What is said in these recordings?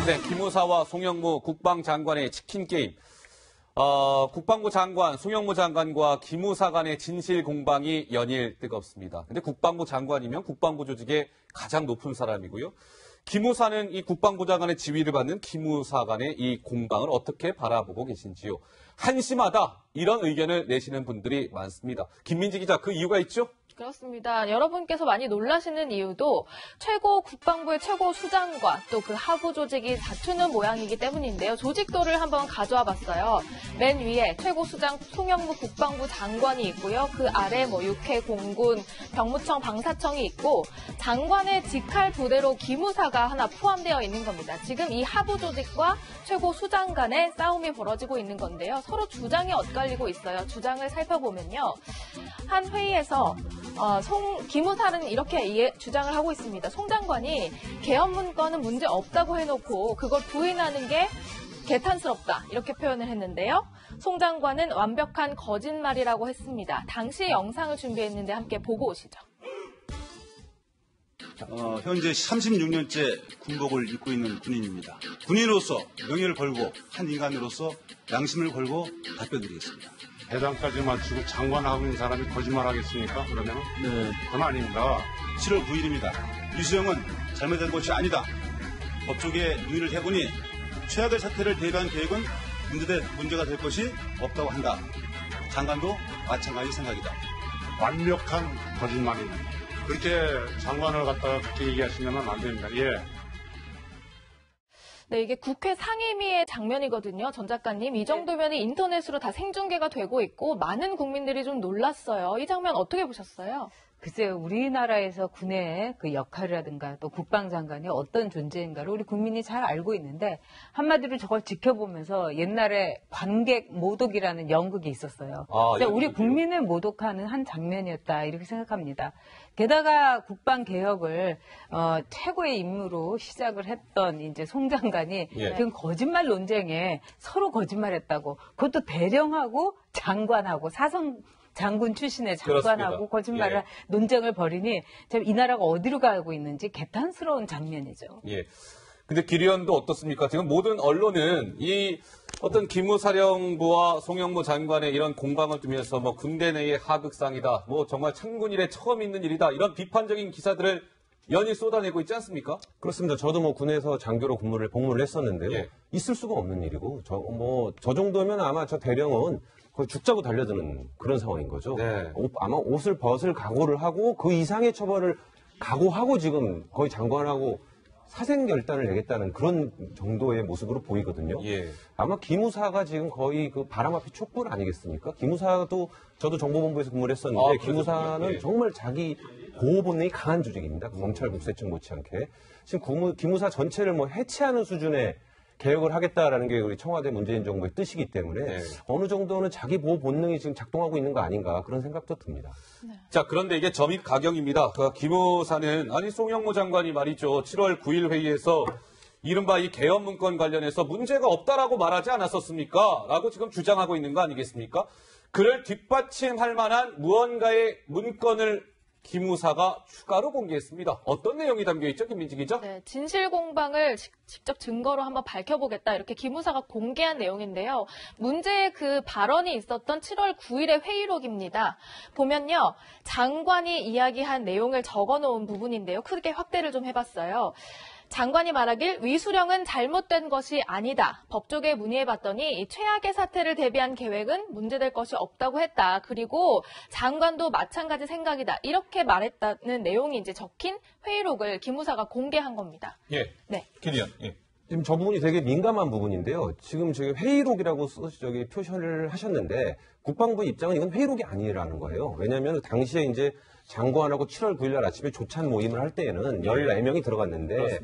네, 기무사와 송영무 국방장관의 치킨 게임. 국방부 장관, 송영무 장관과 기무사 간의 진실 공방이 연일 뜨겁습니다. 근데 국방부 장관이면 국방부 조직의 가장 높은 사람이고요. 기무사는 이 국방부 장관의 지위를 받는 기무사 간의 이 공방을 어떻게 바라보고 계신지요? 한심하다, 이런 의견을 내시는 분들이 많습니다. 김민지 기자, 그 이유가 있죠? 그렇습니다. 여러분께서 많이 놀라시는 이유도 국방부의 최고 수장과 또 그 하부 조직이 다투는 모양이기 때문인데요. 조직도를 한번 가져와 봤어요. 맨 위에 최고 수장 송영무 국방부 장관이 있고요. 그 아래 육해, 공군, 병무청, 방사청이 있고 장관의 직할 부대로 기무사가 하나 포함되어 있는 겁니다. 지금 이 하부 조직과 최고 수장 간의 싸움이 벌어지고 있는 건데요. 서로 주장이 엇갈리고 있어요. 주장을 살펴보면요. 한 회의에서 기무사는 이렇게 주장을 하고 있습니다. 송 장관이 개헌 문건은 문제 없다고 해놓고 그걸 부인하는 게 개탄스럽다, 이렇게 표현을 했는데요. 송 장관은 완벽한 거짓말이라고 했습니다. 당시 영상을 준비했는데 함께 보고 오시죠. 현재 36년째 군복을 입고 있는 군인입니다. 군인으로서 명예를 걸고 한 인간으로서 양심을 걸고 답변드리겠습니다. 대장까지 마치고 장관하고 있는 사람이 거짓말하겠습니까? 그러면? 네. 그건 아닙니다. 7월 9일입니다. 유수영은 잘못된 것이 아니다. 법조계에 논의를 해보니 최악의 사태를 대비한 계획은 문제가 될 것이 없다고 한다. 장관도 마찬가지 생각이다. 완벽한 거짓말입니다. 그렇게 장관을 갖다가 그렇게 얘기하시면 안 됩니다. 예. 네, 이게 국회 상임위의 장면이거든요. 전 작가님, 이 정도면 인터넷으로 다 생중계가 되고 있고 많은 국민들이 좀 놀랐어요. 이 장면 어떻게 보셨어요? 글쎄요, 우리나라에서 군의 그 역할이라든가 또 국방장관이 어떤 존재인가를 우리 국민이 잘 알고 있는데 한마디로 저걸 지켜보면서 옛날에 관객 모독이라는 연극이 있었어요. 우리 국민을 모독하는 한 장면이었다, 이렇게 생각합니다. 게다가 국방개혁을 최고의 임무로 시작을 했던 이제 송 장관이 지금 거짓말 논쟁에 서로 거짓말했다고, 그것도 대령하고 장관하고 장군 출신의 장관하고 거짓말을 논쟁을 벌이니 참 이 나라가 어디로 가고 있는지 개탄스러운 장면이죠. 예. 근데 기류연도 어떻습니까? 지금 모든 언론은 이 어떤 기무사령부와 송영무 장관의 이런 공방을 두면서 군대 내의 하극상이다, 정말 창군 이래 처음 있는 일이다, 이런 비판적인 기사들을 연일 쏟아내고 있지 않습니까? 그렇습니다. 저도 군에서 장교로 복무를 했었는데요. 있을 수가 없는 일이고, 저 정도면 아마 저 대령은 거의 죽자고 달려드는 그런 상황인 거죠. 네. 아마 옷을 벗을 각오를 하고 그 이상의 처벌을 각오하고 지금 거의 장관하고 사생결단을 내겠다는 그런 정도의 모습으로 보이거든요. 아마 기무사가 지금 거의 그 바람 앞에 촛불 아니겠습니까? 기무사도 저도 정보본부에서 근무를 했었는데 기무사는 정말 자기 보호 본능이 강한 조직입니다. 검찰 국세청 못지않게. 지금 기무사 전체를 해체하는 수준의 개혁을 하겠다라는 게 우리 청와대 문재인 정부의 뜻이기 때문에 어느 정도는 자기 보호 본능이 지금 작동하고 있는 거 아닌가, 그런 생각도 듭니다. 자, 그런데 이게 점입 가경입니다. 기무사는 송영무 장관이 말이죠, 7월 9일 회의에서 이른바 이 개헌 문건 관련해서 문제가 없다라고 말하지 않았었습니까? 라고 지금 주장하고 있는 거 아니겠습니까? 그를 뒷받침할 만한 무언가의 문건을 기무사가 추가로 공개했습니다. 어떤 내용이 담겨있죠, 김민지 기자? 네, 진실 공방을 직접 증거로 한번 밝혀보겠다, 이렇게 기무사가 공개한 내용인데요. 문제의 그 발언이 있었던 7월 9일의 회의록입니다. 보면요, 장관이 이야기한 내용을 적어놓은 부분인데요. 크게 확대를 좀 해봤어요. 장관이 말하길 위수령은 잘못된 것이 아니다. 법조계에 문의해봤더니 최악의 사태를 대비한 계획은 문제될 것이 없다고 했다. 그리고 장관도 마찬가지 생각이다, 이렇게 말했다는 내용이 이제 적힌 회의록을 기무사가 공개한 겁니다. 네. 기류연. 지금 저 부분이 되게 민감한 부분인데요. 지금 저기 회의록이라고 표현을 하셨는데 국방부 입장은 이건 회의록이 아니라는 거예요. 왜냐하면 당시에 이제 장관하고 7월 9일 날 아침에 조찬 모임을 할 때에는 14명이 들어갔는데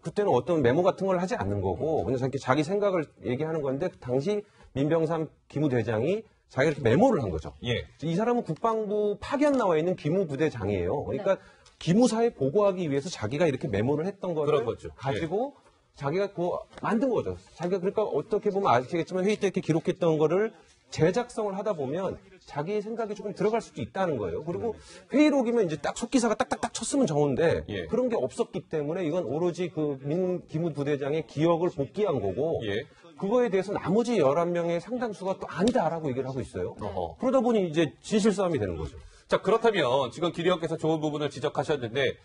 그때는 어떤 메모 같은 걸 하지 않는 거고 그냥 자기 생각을 얘기하는 건데 당시 민병삼 기무대장이 자기가 이렇게 메모를 한 거죠. 이 사람은 국방부 파견 나와 있는 기무부대장이에요. 그러니까 기무사에 보고하기 위해서 자기가 이렇게 메모를 했던 거를 가지고 자기가 만든 거죠. 자기가 그러니까 어떻게 보면 아시겠지만 회의 때 이렇게 기록했던 거를 재작성을 하다 보면 자기 생각이 조금 들어갈 수도 있다는 거예요. 그리고 회의록이면 이제 딱 속기사가 딱딱딱 쳤으면 좋은데 예. 그런 게 없었기 때문에 이건 오로지 그 기무 부대장의 기억을 복귀한 거고 예. 그거에 대해서 나머지 11명의 상당수가 또 아니다라고 얘기를 하고 있어요. 어허. 그러다 보니 이제 진실 싸움이 되는 거죠. 자, 그렇다면 지금 기리형께서 좋은 부분을 지적하셨는데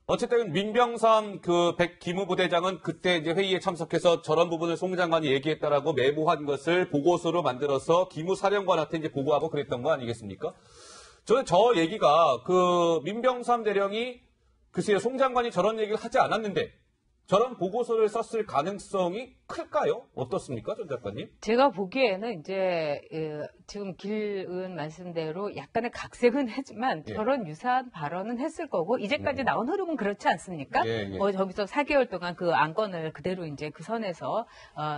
어쨌든 민병삼 그 기무 부대장은 그때 이제 회의에 참석해서 저런 부분을 송 장관이 얘기했다라고 메모한 것을 보고서로 만들어서 기무 사령관한테 이제 보고하고 그랬던 거 아니겠습니까? 저는 저 얘기가 그 민병삼 대령이 글쎄요, 송 장관이 저런 얘기를 하지 않았는데 저런 보고서를 썼을 가능성이 클까요? 어떻습니까, 전 작가님? 제가 보기에는 이제 지금 길은 말씀대로 약간의 각색은 했지만 예. 저런 유사한 발언은 했을 거고 이제까지 나온 흐름은 그렇지 않습니까? 예, 예. 저기서 4개월 동안 그 안건을 그대로 이제 그 선에서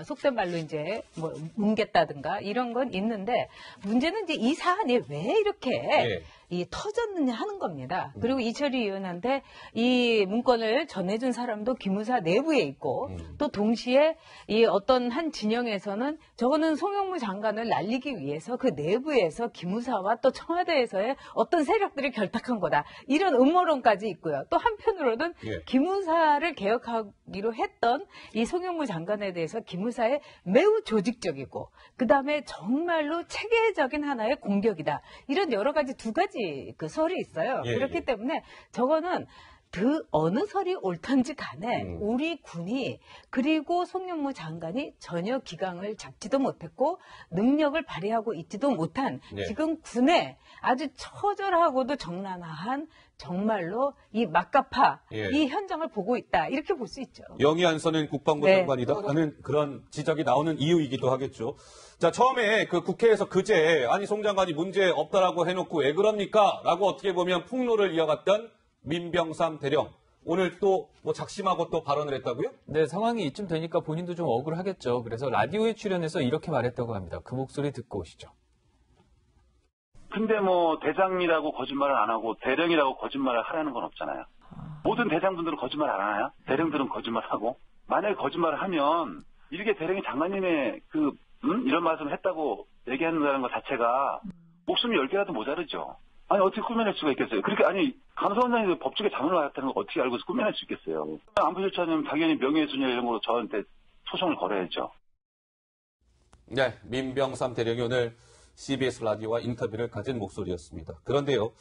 속된 말로 이제 뭐 뭉갰다든가 이런 건 있는데 문제는 이제 이 사안이 왜 이렇게 예. 터졌느냐 하는 겁니다. 그리고 이철희 의원한테 이 문건을 전해준 사람도 기무사 내부에 있고 또 동시에 이 어떤 한 진영에서는 저거는 송영무 장관을 날리기 위해서 그 내부에서 기무사와 또 청와대에서의 어떤 세력들이 결탁한 거다. 이런 음모론까지 있고요. 또 한편으로는 예. 기무사를 개혁하기로 했던 이 송영무 장관에 대해서 기무사에 매우 조직적이고 그다음에 정말로 체계적인 하나의 공격이다. 이런 여러 가지 두 가지 그 설이 있어요. 예, 그렇기 예. 때문에 저거는 그 어느 설이 옳던지 간에 우리 군이 그리고 송영무 장관이 전혀 기강을 잡지도 못했고 능력을 발휘하고 있지도 못한 네. 지금 군의 아주 처절하고도 정난한 정말로 이 막가파 예. 이 현장을 보고 있다 이렇게 볼 수 있죠. 영이 안서는 국방부 네. 장관이다 하는 그런 지적이 나오는 이유이기도 하겠죠. 자, 처음에 그 국회에서 그제 아니 송 장관이 문제 없다라고 해놓고 왜 그럽니까? 라고 어떻게 보면 폭로를 이어갔던 민병삼 대령. 오늘 또 뭐 작심하고 또 발언을 했다고요? 네, 상황이 이쯤 되니까 본인도 좀 억울하겠죠. 그래서 라디오에 출연해서 이렇게 말했다고 합니다. 그 목소리 듣고 오시죠. 근데 뭐 대장이라고 거짓말을 안 하고 대령이라고 거짓말을 하라는 건 없잖아요. 모든 대장분들은 거짓말 안 하나요? 대령들은 거짓말하고. 만약에 거짓말을 하면 이렇게 대령이 장관님의 이런 말씀을 했다고 얘기한다는 것 자체가 목숨이 10개라도 모자르죠. 아니 어떻게 꾸며낼 수가 있겠어요? 그렇게 아니 감사원장이 법조계 자문을 받았다는 걸 어떻게 알고서 꾸며낼 수 있겠어요? 안보실장님 당연히 명예훼손이나 이런 걸로 저한테 소송을 걸어야죠. 네, 민병삼 대령이 오늘 CBS 라디오와 인터뷰를 가진 목소리였습니다. 그런데요,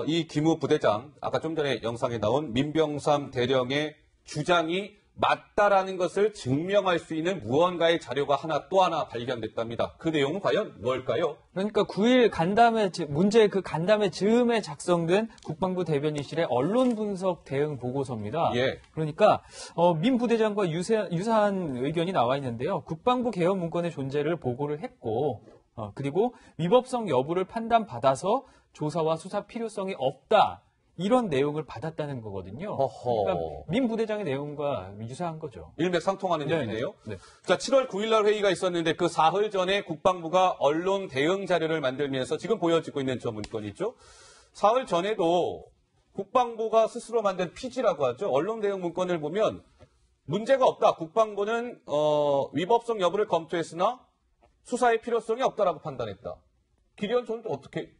이 기무 부대장, 아까 좀 전에 영상에 나온 민병삼 대령의 주장이 맞다라는 것을 증명할 수 있는 무언가의 자료가 또 하나 발견됐답니다. 그 내용은 과연 뭘까요? 그러니까 9일 간담회, 문제 그 간담회 즈음에 작성된 국방부 대변인실의 언론 분석 대응 보고서입니다. 예. 그러니까 민 부대장과 유사한 의견이 나와 있는데요. 국방부 개헌 문건의 존재를 보고를 했고 그리고 위법성 여부를 판단받아서 조사와 수사 필요성이 없다. 이런 내용을 받았다는 거거든요. 어허. 그러니까 민 부대장의 내용과 유사한 거죠. 일맥상통하는 네, 얘기네요. 네. 자, 7월 9일 날 회의가 있었는데 그 사흘 전에 국방부가 언론 대응 자료를 만들면서 지금 보여지고 있는 저 문건이죠. 사흘 전에도 국방부가 스스로 만든 PG라고 하죠. 언론 대응 문건을 보면 문제가 없다. 국방부는 위법성 여부를 검토했으나 수사의 필요성이 없다라고 판단했다. 기리현 저는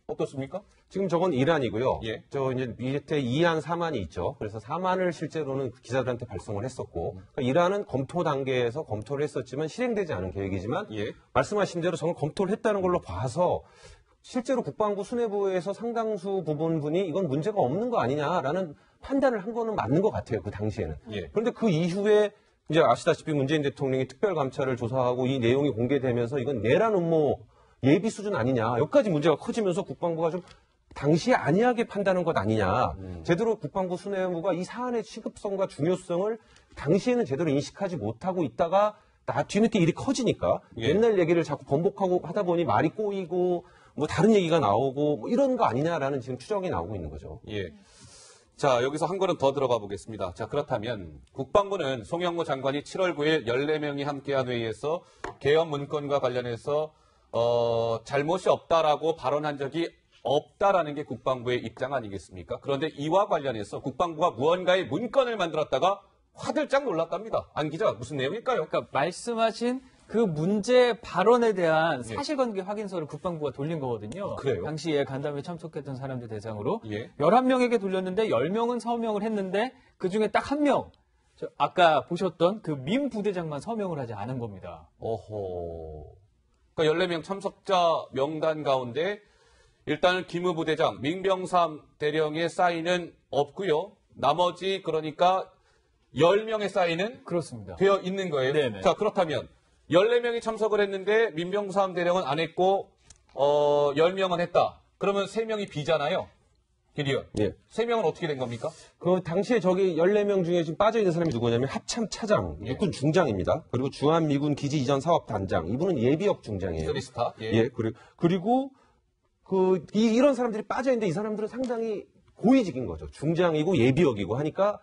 어떻습니까? 지금 저건 1안이고요. 예. 저 이제 밑에 2안, 3안이 있죠. 그래서 3안을 실제로는 기자들한테 발송을 했었고, 그러니까 1안은 검토 단계에서 검토를 했었지만 실행되지 않은 계획이지만, 예. 말씀하신 대로 저는 검토를 했다는 걸로 봐서 실제로 국방부 수뇌부에서 상당수 부분이 이건 문제가 없는 거 아니냐라는 판단을 한 거는 맞는 것 같아요. 그 당시에는. 예. 그런데 그 이후에 이제 아시다시피 문재인 대통령이 특별감찰을 조사하고 이 내용이 공개되면서 이건 내란 음모 예비 수준 아니냐. 여기까지 문제가 커지면서 국방부가 좀 당시에 안이하게 판단한 것 아니냐. 제대로 국방부 수뇌부가 이 사안의 시급성과 중요성을 당시에는 제대로 인식하지 못하고 있다가 뒤늦게 일이 커지니까 예. 옛날 얘기를 자꾸 번복하고 하다 보니 말이 꼬이고 뭐 다른 얘기가 나오고 뭐 이런 거 아니냐라는 지금 추정이 나오고 있는 거죠. 예. 자, 여기서 한 걸음 더 들어가 보겠습니다. 자, 그렇다면 국방부는 송영무 장관이 7월 9일 14명이 함께한 회의에서 개헌 문건과 관련해서 잘못이 없다라고 발언한 적이 없다라는 게 국방부의 입장 아니겠습니까? 그런데 이와 관련해서 국방부가 무언가의 문건을 만들었다가 화들짝 놀랐답니다. 안 기자, 무슨 내용일까요? 그러니까 말씀하신 그 문제 발언에 대한 사실관계 확인서를 국방부가 돌린 거거든요. 그래요? 당시에 간담회 참석했던 사람들 대상으로 예. 11명에게 돌렸는데 10명은 서명을 했는데 그중에 딱 한 명, 아까 보셨던 그 민 부대장만 서명을 하지 않은 겁니다. 어허. 그러니까 14명 참석자 명단 가운데 일단 기무 부대장, 민병삼 대령의 사인은 없고요. 나머지 그러니까 10명의 사인은 그렇습니다. 되어 있는 거예요. 네네. 자, 그렇다면 14명이 참석을 했는데 민병삼 대령은 안 했고 10명은 했다. 그러면 3명이 비잖아요. 기리언. 예. 3명은 어떻게 된 겁니까? 그 당시에 저기 14명 중에 지금 빠져있는 사람이 누구냐면 합참 차장, 예. 육군 중장입니다. 그리고 주한미군 기지 이전 사업 단장. 이분은 예비역 중장이에요. 3스타. 예. 예, 그리고 이런 사람들이 빠져있는데 이 사람들은 상당히 고위직인 거죠. 중장이고 예비역이고 하니까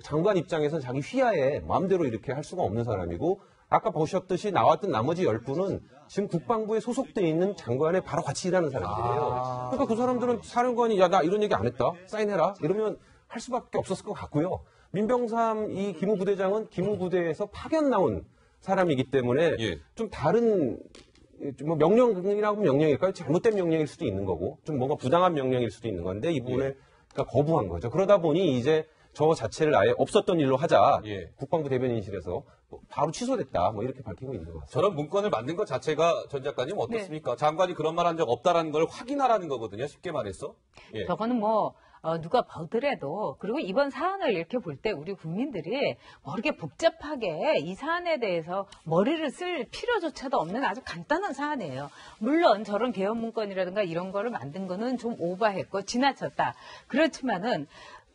장관 입장에서는 자기 휘하에 마음대로 이렇게 할 수가 없는 사람이고 아까 보셨듯이 나왔던 나머지 10분은 지금 국방부에 소속돼 있는 장관에 바로 같이 일하는 사람들이에요. 그러니까 그 사람들은 사령관이 야, 나 이런 얘기 안 했다. 사인해라. 이러면 할 수밖에 없었을 것 같고요. 민병삼 이 기무 부대장은 기무 부대에서 파견 나온 사람이기 때문에 예. 좀 다른 뭐 명령이라고 명령일까요? 잘못된 명령일 수도 있는 거고 좀 뭔가 부당한 명령일 수도 있는 건데 이 부분에 그러니까 거부한 거죠. 그러다 보니 이제 저 자체를 아예 없었던 일로 하자. 예. 국방부 대변인실에서 바로 취소됐다. 뭐 이렇게 밝히고 있는 것 같습니다. 저런 문건을 만든 것 자체가 전 작가님 어떻습니까? 장관이 그런 말 한 적 없다라는 걸 확인하라는 거거든요. 쉽게 말해서. 예. 저거는 뭐 누가 보더라도 그리고 이번 사안을 이렇게 볼 때 우리 국민들이 뭐 이렇게 복잡하게 이 사안에 대해서 머리를 쓸 필요조차도 없는 아주 간단한 사안이에요. 물론 저런 개헌 문건이라든가 이런 거를 만든 거는 좀 오버했고 지나쳤다. 그렇지만은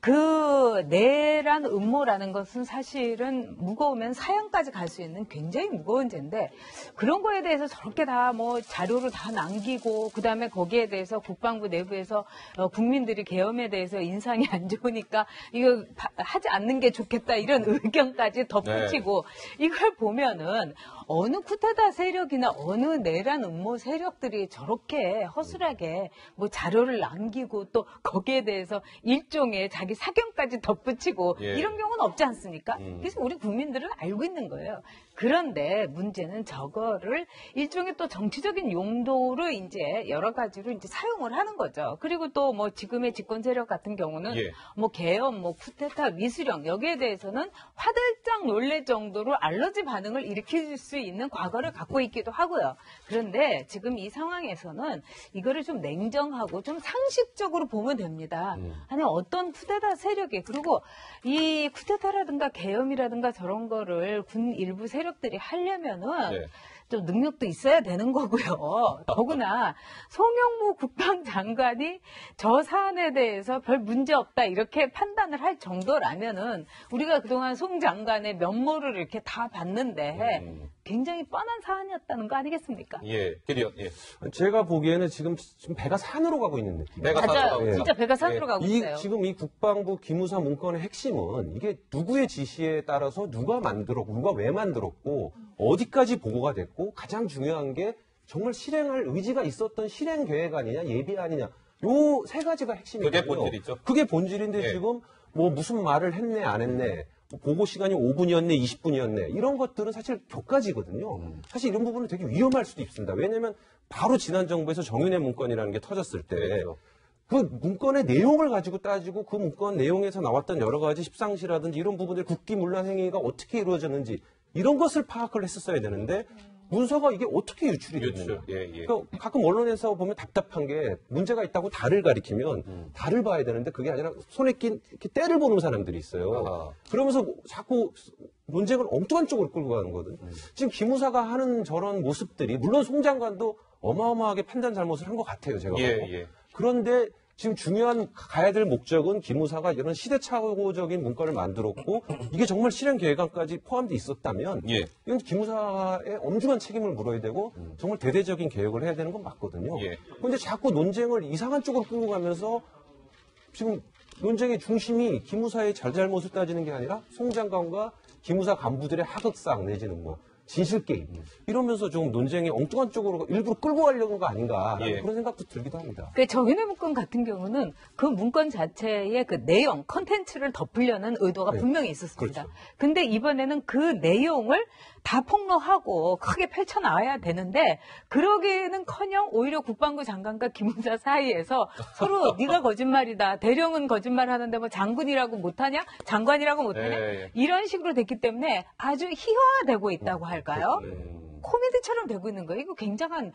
그 내란 음모라는 것은 사실은 무거우면 사형까지 갈 수 있는 굉장히 무거운 죄인데 그런 거에 대해서 저렇게 다 뭐 자료를 다 남기고 그다음에 거기에 대해서 국방부 내부에서 국민들이 계엄에 대해서 인상이 안 좋으니까 이거 하지 않는 게 좋겠다 이런 의견까지 덧붙이고 이걸 보면은 어느 쿠데타 세력이나 어느 내란 음모 세력들이 저렇게 허술하게 뭐 자료를 남기고 또 거기에 대해서 일종의 자기 사견까지 덧붙이고 예. 이런 경우는 없지 않습니까? 그래서 우리 국민들은 알고 있는 거예요. 그런데 문제는 저거를 일종의 또 정치적인 용도로 이제 여러 가지로 이제 사용을 하는 거죠. 그리고 또 뭐 지금의 집권 세력 같은 경우는 예. 뭐 계엄, 뭐 쿠데타, 미수령 여기에 대해서는 화들짝 놀랄 정도로 알러지 반응을 일으킬 수 있는 과거를 갖고 있기도 하고요. 그런데 지금 이 상황에서는 이거를 좀 냉정하고 좀 상식적으로 보면 됩니다. 아니 어떤 쿠데타 세력이 그리고 이 쿠데타라든가 계엄이라든가 저런 거를 군 일부 세력들이 하려면은 네. 좀 능력도 있어야 되는 거고요. 더구나 송영무 국방장관이 저 사안에 대해서 별 문제 없다 이렇게 판단을 할 정도라면은 우리가 그동안 송 장관의 면모를 이렇게 다 봤는데 굉장히 뻔한 사안이었다는 거 아니겠습니까? 예. 기리언. 예. 제가 보기에는 지금 배가 산으로 가고 있는 느낌. 배가 맞아요. 산으로 가고 진짜 배가 산으로 가고 있어요. 지금 이 국방부 기무사 문건의 핵심은 이게 누구의 지시에 따라서 누가 만들었고 누가 왜 만들었고 어디까지 보고가 됐고 가장 중요한 게 정말 실행할 의지가 있었던 실행 계획 아니냐 예비아니냐 요 세 가지가 핵심이고요. 그게 본질이죠. 그게 본질인데 예. 지금 뭐 무슨 말을 했네 안 했네 보고 시간이 5분이었네 20분이었네 이런 것들은 사실 격가지거든요. 사실 이런 부분은 되게 위험할 수도 있습니다. 왜냐하면 바로 지난 정부에서 정윤회 문건이라는 게 터졌을 때 그렇죠. 그 문건의 내용을 가지고 따지고 그 문건 내용에서 나왔던 여러 가지 십상시라든지 이런 부분들 국기문란 행위가 어떻게 이루어졌는지 이런 것을 파악을 했었어야 되는데 문서가 이게 어떻게 유출이 됐느냐. 예, 예. 그러니까 가끔 언론에서 보면 답답한 게 문제가 있다고 달을 가리키면 달을 봐야 되는데 그게 아니라 손에 낀 이렇게 때를 보는 사람들이 있어요. 아하. 그러면서 자꾸 논쟁을 엉뚱한 쪽으로 끌고 가는 거거든. 지금 기무사가 하는 저런 모습들이 물론 송 장관도 어마어마하게 판단 잘못을 한 것 같아요. 제가 예, 보고. 예. 그런데 지금 중요한 가야 될 목적은 기무사가 이런 시대착오적인 문건을 만들었고 이게 정말 실행 계획안까지 포함되어 있었다면 예. 이건 기무사의 엄중한 책임을 물어야 되고 정말 대대적인 계획을 해야 되는 건 맞거든요. 예. 그런데 자꾸 논쟁을 이상한 쪽으로 끌고 가면서 지금 논쟁의 중심이 기무사의 잘잘못을 따지는 게 아니라 송 장관과 기무사 간부들의 하극상 내지는 뭐 진실 게임 이러면서 좀 논쟁이 엉뚱한 쪽으로 일부러 끌고 가려는 거 아닌가 예. 그런 생각도 들기도 합니다. 그 정윤회 문건 같은 경우는 그 문건 자체의 그 내용, 컨텐츠를 덮으려는 의도가 분명히 있었습니다. 그렇죠. 근데 이번에는 그 내용을 다 폭로하고 크게 펼쳐나와야 되는데 그러기는커녕 오히려 국방부 장관과 기무사 사이에서 서로 네가 거짓말이다. 대령은 거짓말하는데 뭐 장군이라고 못하냐? 장관이라고 못하냐? 이런 식으로 됐기 때문에 아주 희화화되고 있다고 할까요? 코미디처럼 되고 있는 거예요. 이거 굉장한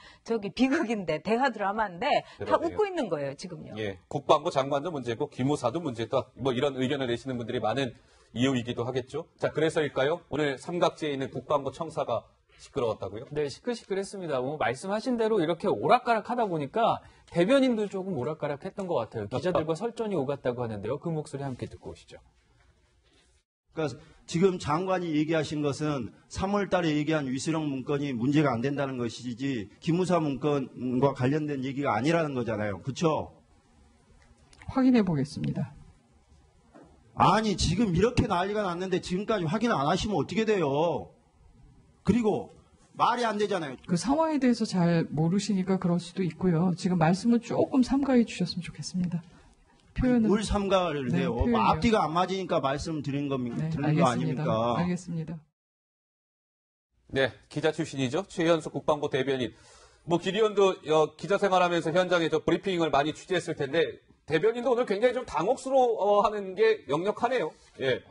비극인데 대화 드라마인데 다 웃고 있는 거예요 지금요. 예, 국방부 장관도 문제고 기무사도 문제다. 뭐 이런 의견을 내시는 분들이 많은 이유이기도 하겠죠. 자, 그래서일까요? 오늘 삼각지에 있는 국방부 청사가 시끄러웠다고요? 네, 시끌시끌했습니다. 뭐 말씀하신 대로 이렇게 오락가락하다 보니까 대변인도 조금 오락가락했던 것 같아요. 기자들과 설전이 오갔다고 하는데요. 그 목소리 함께 듣고 오시죠. 그러니까 지금 장관이 얘기하신 것은 3월 달에 얘기한 위수령 문건이 문제가 안 된다는 것이지 기무사 문건과 관련된 얘기가 아니라는 거잖아요. 그렇죠? 확인해 보겠습니다. 아니 지금 이렇게 난리가 났는데 지금까지 확인 안 하시면 어떻게 돼요? 그리고 말이 안 되잖아요. 그 상황에 대해서 잘 모르시니까 그럴 수도 있고요. 지금 말씀을 조금 삼가해 주셨으면 좋겠습니다. 표현은 뭘 삼가를 해요? 표현이요. 앞뒤가 안 맞으니까 말씀드린 겁니까? 네, 드린 거 아닙니까? 알겠습니다. 네, 기자 출신이죠. 최현수 국방부 대변인. 뭐 기리온도 기자 생활하면서 현장에 브리핑을 많이 취재했을 텐데 대변인도 오늘 굉장히 좀 당혹스러워하는 게 역력하네요. 예.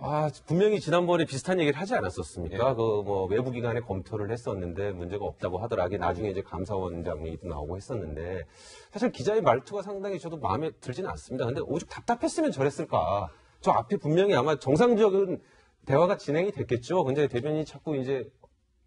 분명히 지난번에 비슷한 얘기를 하지 않았었습니까? 예. 외부기관에 검토를 했었는데 문제가 없다고 하더라고요. 나중에 이제 감사원장이 나오고 했었는데 사실 기자의 말투가 상당히 저도 마음에 들지는 않습니다. 근데 오죽 답답했으면 저랬을까? 저 앞에 분명히 아마 정상적인 대화가 진행이 됐겠죠. 근데 대변인이 자꾸 이제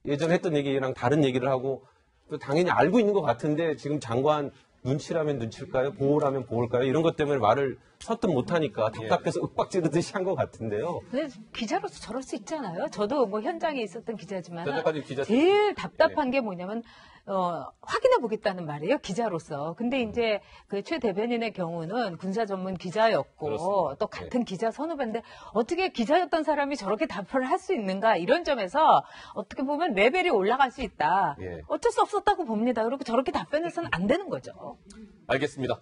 예전에 했던 얘기랑 다른 얘기를 하고 또 당연히 알고 있는 것 같은데 지금 장관 눈치라면 눈치일까요? 보호라면 보호일까요? 이런 것 때문에 말을 선뜻 못하니까 답답해서 윽박 지르듯이 한 것 같은데요. 근데 기자로서 저럴 수 있잖아요. 저도 뭐 현장에 있었던 기자지만 기자 제일 답답한 게 뭐냐면 확인해 보겠다는 말이에요. 기자로서. 근데 이제 그 최 대변인의 경우는 군사 전문 기자였고 그렇습니다. 또 같은 기자 선후배인데 어떻게 기자였던 사람이 저렇게 답변을 할 수 있는가 이런 점에서 어떻게 보면 레벨이 올라갈 수 있다. 어쩔 수 없었다고 봅니다. 그리고 저렇게 답변해서는 안 되는 거죠. 알겠습니다.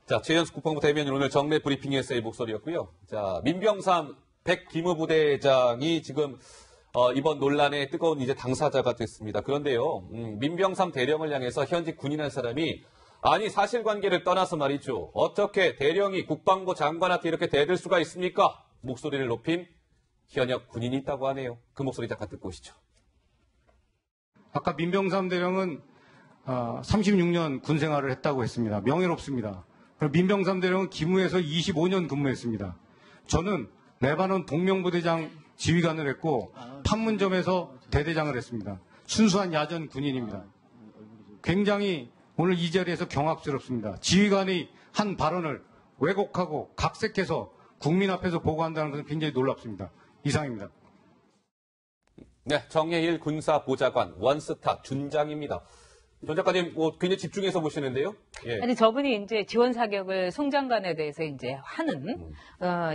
자, 최현수 국방부 대변인 오늘 정례 브리핑에서의 목소리였고요. 자, 민병삼 백기무부대장이 지금 이번 논란의 뜨거운 이제 당사자가 됐습니다. 그런데요, 민병삼 대령을 향해서 현직 군인 한 사람이 아니 사실관계를 떠나서 말이죠. 어떻게 대령이 국방부 장관한테 이렇게 대들 수가 있습니까? 목소리를 높인 현역 군인이 있다고 하네요. 그 목소리 잠깐 듣고 오시죠. 아까 민병삼 대령은 36년 군 생활을 했다고 했습니다. 명예롭습니다. 민병삼 대령은 기무에서 25년 근무했습니다. 저는 레바논 동명부대장 지휘관을 했고 판문점에서 대대장을 했습니다. 순수한 야전 군인입니다. 굉장히 오늘 이 자리에서 경악스럽습니다. 지휘관이 한 발언을 왜곡하고 각색해서 국민 앞에서 보고한다는 것은 굉장히 놀랍습니다. 이상입니다. 네, 정예일 군사보좌관 원스타 준장입니다. 전 작가님 굉장히 집중해서 보시는데요. 예. 아니 저분이 이제 지원 사격을 송 장관에 대해서 이제 하는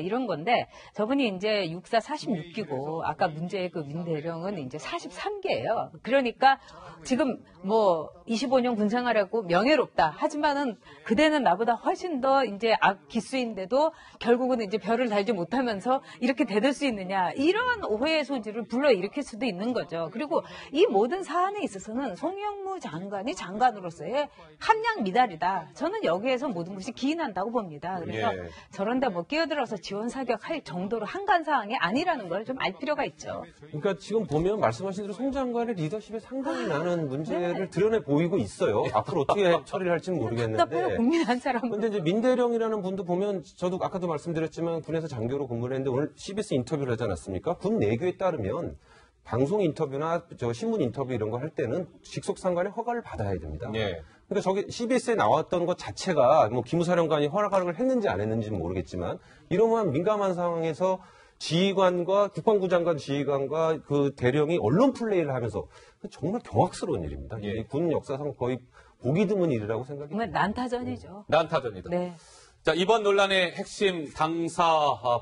이런 건데 저분이 이제 육사 46기고 아까 문제의 그 민 대령은 이제 43기예요. 그러니까 지금 뭐 25년 군 생활하고 명예롭다. 하지만은 그대는 나보다 훨씬 더 이제 기수인데도 결국은 이제 별을 달지 못하면서 이렇게 대들 수 있느냐. 이런 오해의 소지를 불러일으킬 수도 있는 거죠. 그리고 이 모든 사안에 있어서는 송영무 장관이 장관으로서의 함량 미달이다. 저는 여기에서 모든 것이 기인한다고 봅니다. 그래서 저런데 뭐 끼어들어서 지원 사격할 정도로 한간 사항이 아니라는 걸 좀 알 필요가 있죠. 그러니까 지금 보면 말씀하신 대로 송 장관의 리더십에 상당히 나는 문제를 드러내 보이고 있어요. 앞으로 어떻게 처리를 할지는 모르겠는데. 국민 한 사람은. 근데 이제 민대령이라는 분도 보면 저도 아까도 말씀드렸지만 군에서 장교로 근무를 했는데 오늘 CBS 인터뷰를 하지 않았습니까? 군 내규에 따르면 방송 인터뷰나 신문 인터뷰 이런 거 할 때는 직속 상관의 허가를 받아야 됩니다. 그러니까 저기 CBS에 나왔던 것 자체가 뭐 기무사령관이 허락을 했는지 안 했는지는 모르겠지만 이러면 민감한 상황에서 지휘관과 국방부 장관 지휘관과 그 대령이 언론 플레이를 하면서 정말 경악스러운 일입니다. 군 역사상 거의 보기 드문 일이라고 생각이 듭니다. 난타전이죠. 난타전이다. 네. 자, 이번 논란의 핵심 당사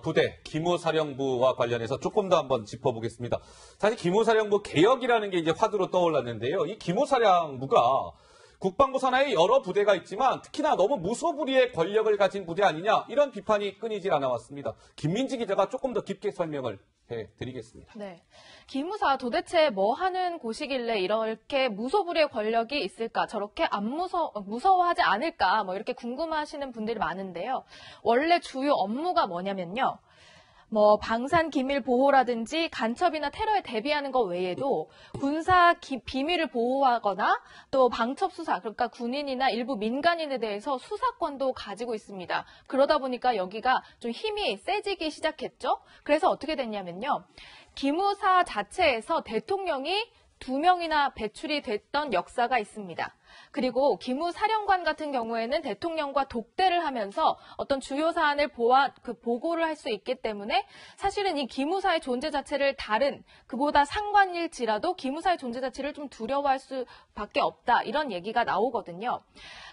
부대 기무사령부와 관련해서 조금 더 한번 짚어보겠습니다. 사실 기무사령부 개혁이라는 게 이제 화두로 떠올랐는데요. 이 기무사령부가 국방부 산하에 여러 부대가 있지만 특히나 너무 무소불위의 권력을 가진 부대 아니냐 이런 비판이 끊이질 않아 왔습니다. 김민지 기자가 조금 더 깊게 설명을 해드리겠습니다. 네, 기무사 도대체 뭐 하는 곳이길래 이렇게 무소불위의 권력이 있을까? 저렇게 안 무서워하지 않을까? 뭐 이렇게 궁금하시는 분들이 많은데요. 원래 주요 업무가 뭐냐면요. 뭐 방산 기밀 보호라든지 간첩이나 테러에 대비하는 것 외에도 군사 비밀을 보호하거나 또 방첩 수사, 그러니까 군인이나 일부 민간인에 대해서 수사권도 가지고 있습니다. 그러다 보니까 여기가 좀 힘이 세지기 시작했죠. 그래서 어떻게 됐냐면요. 기무사 자체에서 대통령이 2명이나 배출이 됐던 역사가 있습니다. 그리고 기무사령관 같은 경우에는 대통령과 독대를 하면서 어떤 주요 사안을 보고를 할 수 있기 때문에 사실은 이 기무사의 존재 자체를 다른 그보다 상관일지라도 기무사의 존재 자체를 좀 두려워할 수밖에 없다 이런 얘기가 나오거든요.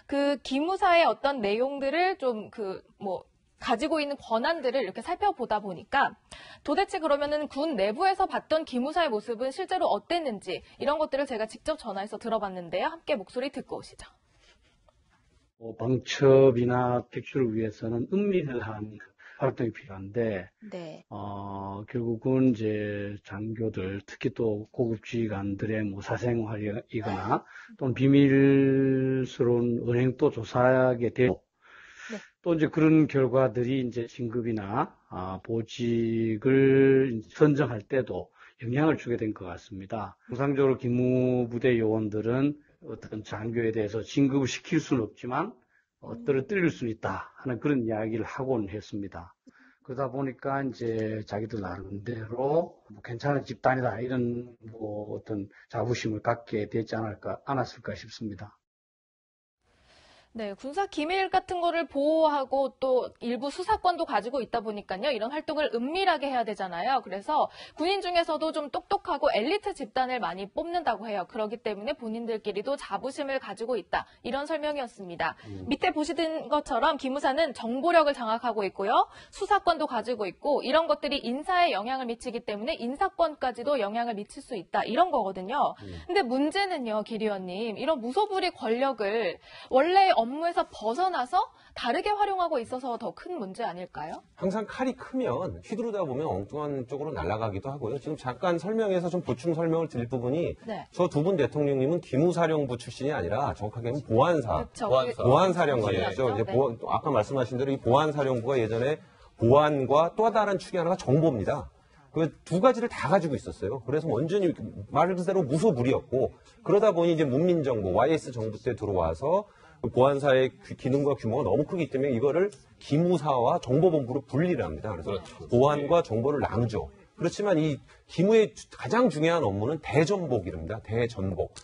그 기무사의 어떤 내용들을 좀 가지고 있는 권한들을 이렇게 살펴보다 보니까 도대체 그러면은 군 내부에서 봤던 기무사의 모습은 실제로 어땠는지 이런 것들을 제가 직접 전화해서 들어봤는데요. 함께 목소리 듣고 오시죠. 방첩이나 백출을 위해서는 은밀한 활동이 필요한데, 네. 결국은 이제 장교들, 특히 또 고급 지휘관들의 사생활이거나 또는 비밀스러운 은행도 조사하게 되고, 또 이제 그런 결과들이 이제 진급이나 보직을 선정할 때도 영향을 주게 된 것 같습니다. 통상적으로 기무부대 요원들은 어떤 장교에 대해서 진급을 시킬 수는 없지만 떨어뜨릴 수는 있다 하는 그런 이야기를 하곤 했습니다. 그러다 보니까 이제 자기들 나름대로 괜찮은 집단이다 이런 어떤 자부심을 갖게 되지 않았을까 싶습니다. 네, 군사 기밀 같은 거를 보호하고 또 일부 수사권도 가지고 있다 보니까요. 이런 활동을 은밀하게 해야 되잖아요. 그래서 군인 중에서도 좀 똑똑하고 엘리트 집단을 많이 뽑는다고 해요. 그렇기 때문에 본인들끼리도 자부심을 가지고 있다. 이런 설명이었습니다. 밑에 보시는 것처럼 기무사는 정보력을 장악하고 있고요. 수사권도 가지고 있고 이런 것들이 인사에 영향을 미치기 때문에 인사권까지도 영향을 미칠 수 있다. 이런 거거든요. 근데 문제는요, 김 의원님. 이런 무소불위 권력을 원래 업무에서 벗어나서 다르게 활용하고 있어서 더 큰 문제 아닐까요? 항상 칼이 크면 휘두르다 보면 엉뚱한 쪽으로 날아가기도 하고요. 지금 잠깐 설명해서 좀 보충 설명을 드릴 부분이 네. 저 두 분 대통령님은 기무사령부 출신이 아니라 정확하게는 보안사, 그렇죠. 보안사령관이었죠. 이제 네. 아까 말씀하신 대로 이 보안사령부가 예전에 보안과 또 다른 축이 하나가 정보입니다. 그 두 가지를 다 가지고 있었어요. 그래서 완전히 말 그대로 무소불위였고 그러다 보니 이제 문민정부, YS 정부 때 들어와서 보안사의 기능과 규모가 너무 크기 때문에 이거를 기무사와 정보본부로 분리를 합니다. 그래서 보안과 정보를 나누죠. 그렇지만 이 기무의 가장 중요한 업무는 대전복이랍니다. 대전복.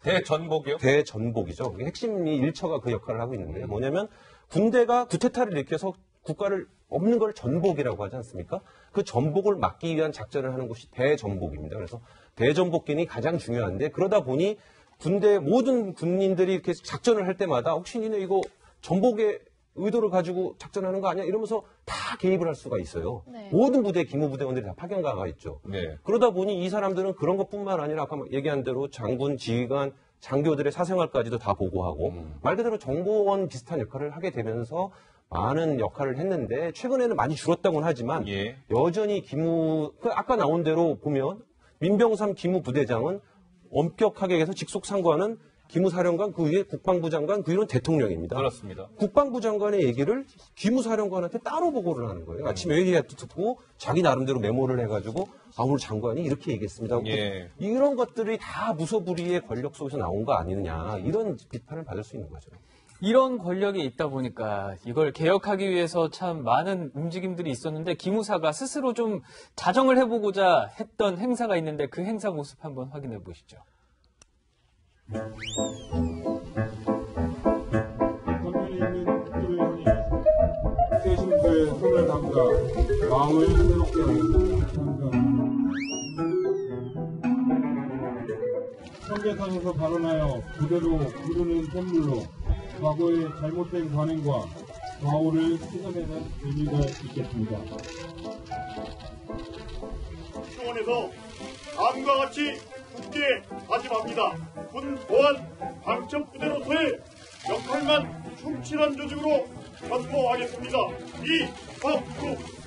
대전복이요? 대전복이죠. 핵심이 1처가 그 역할을 하고 있는데요. 뭐냐면 군대가 구태타를 일으켜서 국가를 없는 걸 전복이라고 하지 않습니까? 그 전복을 막기 위한 작전을 하는 곳이 대전복입니다. 그래서 대전복기능이 가장 중요한데 그러다 보니 군대 모든 군인들이 이렇게 작전을 할 때마다 혹시 니네 이거 전복의 의도를 가지고 작전하는 거 아니야? 이러면서 다 개입을 할 수가 있어요. 네. 모든 부대 기무부대원들이 다 파견가가 있죠. 네. 그러다 보니 이 사람들은 그런 것뿐만 아니라 아까 얘기한 대로 장군, 지휘관, 장교들의 사생활까지도 다 보고하고 말 그대로 정보원 비슷한 역할을 하게 되면서 많은 역할을 했는데 최근에는 많이 줄었다고는 하지만 여전히 아까 나온 대로 보면 민병삼 기무부대장은 엄격하게 해서 직속 상관은 기무사령관, 그 위에 국방부 장관, 그 위로는 대통령입니다. 그렇습니다. 국방부 장관의 얘기를 기무사령관한테 따로 보고를 하는 거예요. 아침에 얘기도 듣고 자기 나름대로 메모를 해가지고 오늘 장관이 이렇게 얘기했습니다. 이런 것들이 다 무소불위의 권력 속에서 나온 거 아니느냐 이런 비판을 받을 수 있는 거죠. 이런 권력이 있다 보니까 이걸 개혁하기 위해서 참 많은 움직임들이 있었는데 기무사가 스스로 좀 자정을 해보고자 했던 행사가 있는데 그 행사 모습 한번 확인해 보시죠. 대신부의 손을 담가 마음을 새롭게 하겠습니다. 청계산에서 발언하여 그대로 부르는 선물로 과거의 잘못된 관행과 과오를 씻어내는 의미가 있겠습니다. 청원에서 다음과 같이 굳게 다짐합니다. 군 보안 방첩부대로서의 역할만 충실한 조직으로 전무하겠습니다. 이범국